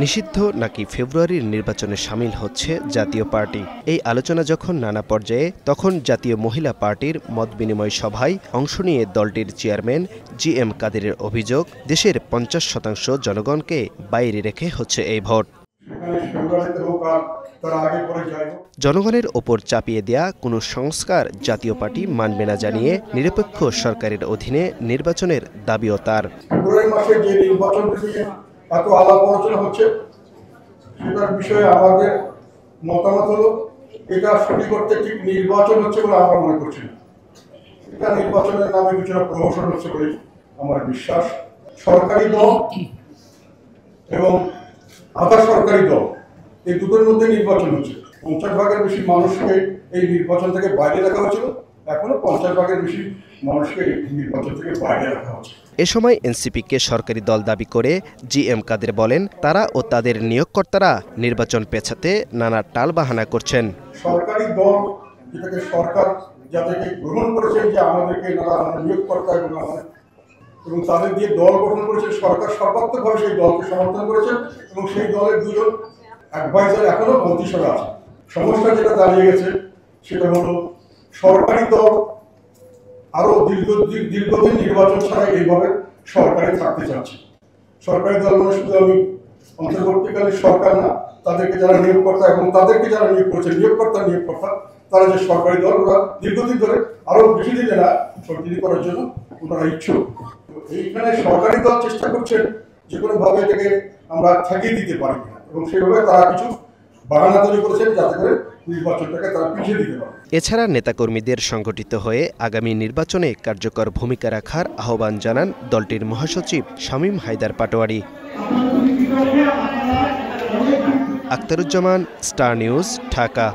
নিষিদ্ধ নাকি ফেব্রুয়ারির নির্বাচনে শামিল হচ্ছে জাতীয় পার্টি। এই আলোচনা যখন নানা পর্যায়ে, তখন জাতীয় মহিলা পার্টির মতবিনিময় সভায় অংশ নিয়ে দলটির চেয়ারম্যান GM কাদেরের অভিযোগ, দেশের 50% জনগণকে বাইরে রেখে হচ্ছে এই ভোট। জনগণের ওপর চাপিয়ে দেয়া কোনো সংস্কার জাতীয় পার্টি মানবে না জানিয়ে নিরপেক্ষ সরকারের অধীনে নির্বাচনের দাবিও তার। ফেব্রুয়ারি মাসে যে নির্বাচন এত আলাপ আলোচনা হচ্ছে, সেটার বিষয়ে আমাদের মতামত হলো এটা সঠিক করতে ঠিক নির্বাচন হচ্ছে বলে আমরা মনে করছি না। এটা নির্বাচনের নামে কিছুটা প্রহসন হচ্ছে বলে আমার বিশ্বাস। সরকারি দল এবং আধা সরকারি দল এই দুটোর মধ্যে নির্বাচন হচ্ছে। 50 ভাগের বেশি মানুষকে এই নির্বাচন থেকে বাইরে রাখা হয়েছিল, এখনো 50 ভাগের বেশি মানুষকে নির্বাচন থেকে বাইরে রাখা হচ্ছে। এ সময় এনসিপিকে সরকারি দল দাবি করে GM কাদের বলেন, তারা ও তাদের নিয়োগকর্তারা নির্বাচন পেছাতে নানা টালবাহানা করছেন। সরকারি দল যেটাকে সরকার যাদেরকে গ্রহণ করেছে, যে আমাদেরকে নিয়োগকর্তা এবং তাদের দিয়ে দল গঠন করেছে, সরকার সর্বাত্মকভাবে সেই দলকে সমর্থন করেছে এবং সেই দলের দুজন অ্যাডভাইজার এখনো মন্ত্রিসভায় আছে। সমস্যা যেটা দাঁড়িয়ে গেছে সেটা হলো সরকারি দল আরো দীর্ঘদিন নির্বাচন ছাড়া এইভাবে সরকারে থাকতে চাচ্ছে। সরকারি দল মানে শুধু আমি অন্তর্বর্তীকালীন সরকার না, তাদেরকে যারা নিয়োগকর্তা এবং তাদেরকে যারা নিয়োগ করেছে, নিয়োগকর্তা তারা যে সরকারি দল, ওরা দীর্ঘদিন ধরে আরো বেশি দিন এরা কন্টিনিউ করার জন্য ওনারা ইচ্ছুক। এইখানে সরকারি দল চেষ্টা করছেন যে কোনো ভাবে এটাকে আমরা থাকিয়ে দিতে পারি না, এবং সেভাবে তারা কিছু বাহানা তৈরি করেছেন যাতে করে নির্বাচনটাকে তারা পিছিয়ে দিতে পারে। এছাড়া নেতাকর্মীদের সংগঠিত হয়ে আগামী নির্বাচনে কার্যকর ভূমিকা রাখার আহ্বান জানান দলটির মহাসচিব শামীম হায়দার পাটোয়ারি। Akhtaruzzaman, Star News, Dhaka.